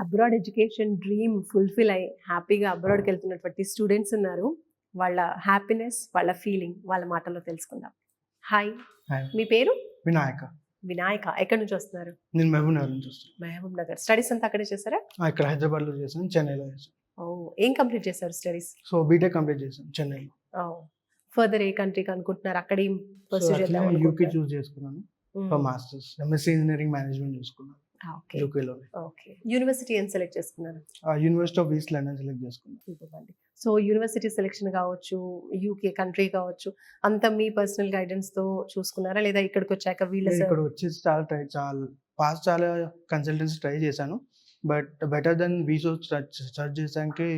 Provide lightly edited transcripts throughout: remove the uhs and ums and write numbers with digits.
Abroad education dream fulfil అయ్యి హ్యాపీగా అబ్రాడ్కి వెళ్తున్నటువంటి స్టూడెంట్స్ ఉన్నారు. వాళ్ళ హ్యాపీనెస్, వాళ్ళ ఫీలింగ్ వాళ్ళ మాటల్లో తెలుసుకుందాం. హాయ్, హాయ్, మీ పేరు? వినాయక. వినాయక. ఎక్కడి నుంచి వస్తున్నారు? నేను మహబూబ్ నగర్ నుంచి వస్తాను. మహబూబ్ నగర్. స్టడీస్ అంతా అక్కడే చేశారా? ఇక్కడ హైదరాబాద్లో చేశాను, చెన్నైలో చేశాను. ఓ, ఏం కంప్లీట్ చేశారు స్టడీస్? సో బీటెక్ కంప్లీట్ చేశాను చెన్నైలో. ఫర్దర్ ఏ కంట్రీకి అనుకుంటున్నారు? అక్కడ ఏం పర్సూ చేద్దాం యూకే అనుకుంటున్నారు? చూస్ చేసుకున్నాను for masters. MSc engineering management చూసుకున్నాను ఓకే యూకేలో. ఓకే. యూనివర్సిటీ ఏం సెలెక్ట్ చేసుకున్నారు? University of East London select చేసుకున్నాను. సూపర్ అండి. సో యూనివర్సిటీ సెలెక్షన్ కావచ్చు, యూకే కంట్రీ కావచ్చు, అంతా మీ పర్సనల్ గైడెన్స్ తో చూసుకున్నారా, లేదా ఇక్కడికి వచ్చాక వీళ్ళ ఇక్కడ వచ్చేసి చాలా కన్సల్టెన్సీ ట్రై చేశాను. బట్ బెటర్ దెన్ వీసో సర్చ్ చేసానికి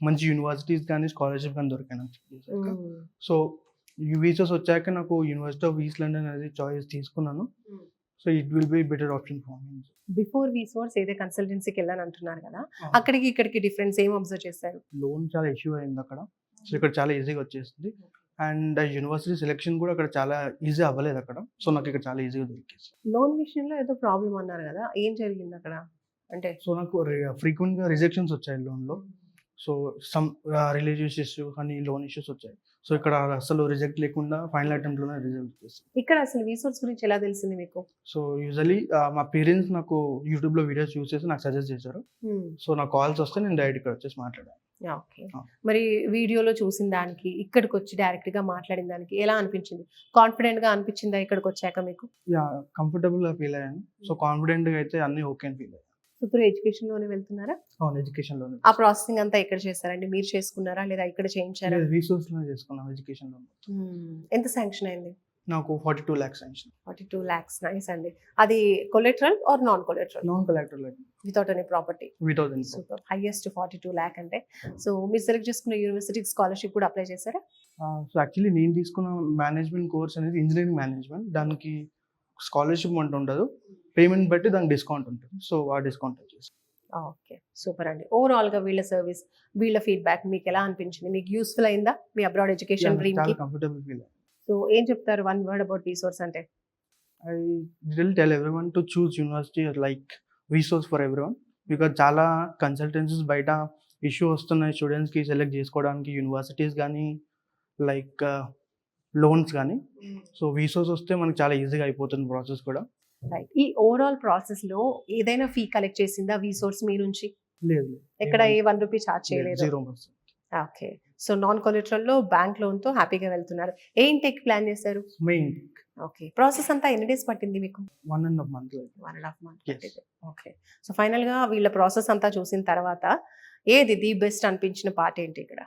మంచి యూనివర్సిటీస్ కానీ స్కాలర్షిప్ కానీ దొరికాను. సో వీసోస్ వచ్చాక నాకు యూనివర్సిటీ ఆఫ్ ఈస్ట్ లండన్ అనేది చాయిస్ తీసుకున్నాను. So it will be better option for me. Before వీసోర్స్ ఏదో కన్సల్టెన్సీకి వెళ్ళాను అంటున్నారు కదా, అక్కడికి ఇక్కడికి డిఫరెన్స్ ఏం అబ్జర్వ్ చేశారు? లోన్ చాలా ఇష్యూ అయింది అక్కడ. సో ఇక్కడ చాలా ఈజీగా వచ్చేసింది. అండ్ యూనివర్సిటీ సెలెక్షన్ కూడా అక్కడ చాలా ఈజీ అవ్వలేదు అక్కడ. సో నాకు ఇక్కడ చాలా ఈజీగా దొరికేసి. లోన్ విషయంలో ఏదో ప్రాబ్లం అన్నారు కదా, ఏం జరిగింది అక్కడ? అంటే సో నాకు ఫ్రీక్వెంట్గా రిజెక్షన్స్ వచ్చాయి లోన్లో. సో సమ్ రిలేటివ్స్ ఇష్యూ కానీ లోన్ ఇష్యూస్ వచ్చాయి. సో ఇక్కడ అసలు రిజెక్ట్ లేకుండా ఫైనల్ అటెంప్ట్లోనే రిజల్ట్ చేస్తాను. ఇక్కడ అసలు వీసోర్స్ గురించి ఎలా తెలిసింది మీకు? సో యూజువలీ మా పేరెంట్స్ నాకు యూట్యూబ్లో వీడియోస్ యూస్ చేసి నాకు సజెస్ట్ చేశారు. సో నాకు కాల్స్ వస్తే నేను డైరెక్ట్ ఇక్కడ వచ్చేసి మాట్లాడాను. ఓకే. మరి వీడియోలో చూసిన దానికి ఇక్కడికి వచ్చి డైరెక్ట్ గా మాట్లాడిన దానికి ఎలా అనిపించింది? కాన్ఫిడెంట్ గా అనిపించిందా ఇక్కడికి వచ్చాక మీకు? కంఫర్టబుల్గా ఫీల్ అయ్యాను. సో కాన్ఫిడెంట్గా అయితే అన్ని ఓకే అని ఫీల్ అయ్యాను. సో త్రూ ఎడ్యుకేషన్ లోనే వెళ్తున్నారా? అవును, ఎడ్యుకేషన్ లోనే. ఆ ప్రాసెసింగ్ అంతా ఎక్కడ చేస్తారండి? మీరు చేసుకున్నారా లేదా ఇక్కడ చేయించారా? రీసోర్స్ లో చేసుకున్నాం ఎడ్యుకేషన్ లోన్. ఎంత శాంక్షన్ అయింది? నాకు 42 lakhs శాంక్షన్. 42 lakhs. నైస్ అండి. అది collateral or non collateral? Non collateral. Without any property. Without any. Super. Highest 42 lakh అంటే. సో మీరు సెలెక్ట్ చేసుకున్న యూనివర్సిటీకి స్కాలర్షిప్ కూడా అప్లై చేశారా? సో యాక్చువల్లీ నేను తీసుకున్న మేనేజ్మెంట్ కోర్స్ అనేది ఇంజనీరింగ్ మేనేజ్మెంట్. దానికి స్కాలర్షిప్ అంటూ ఉండదు, పేమెంట్ బట్టి దానికి డిస్కౌంట్ ఉంటుంది. సో ఆ డిస్కౌంట్ వచ్చేసి. ఓకే, సూపర్ అండి. ఓవరాల్ గా వీళ్ళ సర్వీస్, వీళ్ళ ఫీడ్బ్యాక్ మీకు ఎలా అనిపించింది? మీకు యూస్ఫుల్ అయిందా మీ అబ్రాడ్ ఎడ్యుకేషన్ డ్రీమ్ కి? చాలా కంఫర్టబుల్ ఫీల్. సో ఏం చెప్తారు వన్ వర్డ్ అబౌట్ వీసోర్స్ అంటే? I will tell everyone to choose university like వీసోర్స్ for everyone. Because చాలా కన్సల్టెన్సీస్ బయట ఇష్యూ వస్తున్నాయి స్టూడెంట్స్కి సెలెక్ట్ చేసుకోవడానికి, యూనివర్సిటీస్ కానీ లైక్ లోన్స్ కానీ. సో వీసోర్స్ వస్తే మనకి చాలా ఈజీగా అయిపోతుంది ప్రాసెస్ కూడా. రైట్. ఈ ఓవరాల్ ప్రాసెస్ లో ఏదైనా ఫీ కలెక్ట్ చేసిందా వీసోర్స్ మీ నుంచి? లేదు, ఎక్కడ ఏ 1 రూపీ ఛార్జ్ చేయలేదు? 0%. ఓకే. సో నాన్ కొలెటరల్ లో బ్యాంక్ లోన్ తో హ్యాపీగా వెళ్తున్నారు. ఏ ఇంటెక్ ప్లాన్ చేశారు? మెయిన్. ఓకే. ప్రాసెస్ అంతా ఎన్ని డేస్ పట్టింది మీకు? 1.5 months. 1.5 months పట్టింది. ఓకే. సో ఫైనల్ గా వీళ్ళ ప్రాసెస్ అంతా చూసిన తర్వాత ఏది ది బెస్ట్ అనిపించిన పార్ట్ ఏంటి ఇక్కడ?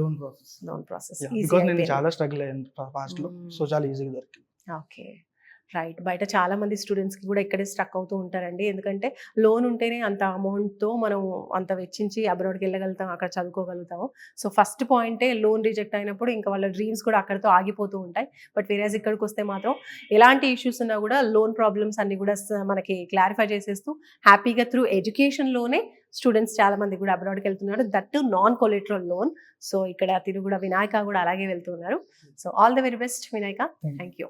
Loan process. Loan process because నేను చాలా స్ట్రగుల్ అయ్యాను పాస్ట్ లో. సో చాలా ఈజీగా దొరికింది. Okay, right. బయట చాలా మంది స్టూడెంట్స్కి కూడా ఇక్కడే స్ట్రక్ అవుతూ ఉంటారండి. ఎందుకంటే లోన్ ఉంటేనే అంత అమౌంట్తో మనం అంత వెచ్చించి అబ్రాడ్కి వెళ్ళగలుగుతాం, అక్కడ చదువుకోగలుగుతాము. సో ఫస్ట్ పాయింటే లోన్ రిజెక్ట్ అయినప్పుడు ఇంకా వాళ్ళ డ్రీమ్స్ కూడా అక్కడితో ఆగిపోతూ ఉంటాయి. బట్ వేరేజ్ ఇక్కడికి వస్తే మాత్రం ఎలాంటి ఇష్యూస్ ఉన్నా కూడా లోన్ ప్రాబ్లమ్స్ అన్ని కూడా మనకి క్లారిఫై చేసేస్తూ హ్యాపీగా త్రూ ఎడ్యుకేషన్లోనే స్టూడెంట్స్ చాలా మంది కూడా అబ్రాడ్కి వెళ్తున్నారు. That to non collateral loan. So ఇక్కడ తిరుగు కూడా వినాయక కూడా అలాగే వెళ్తున్నారు. So all the very best Vinayaka. Thank you.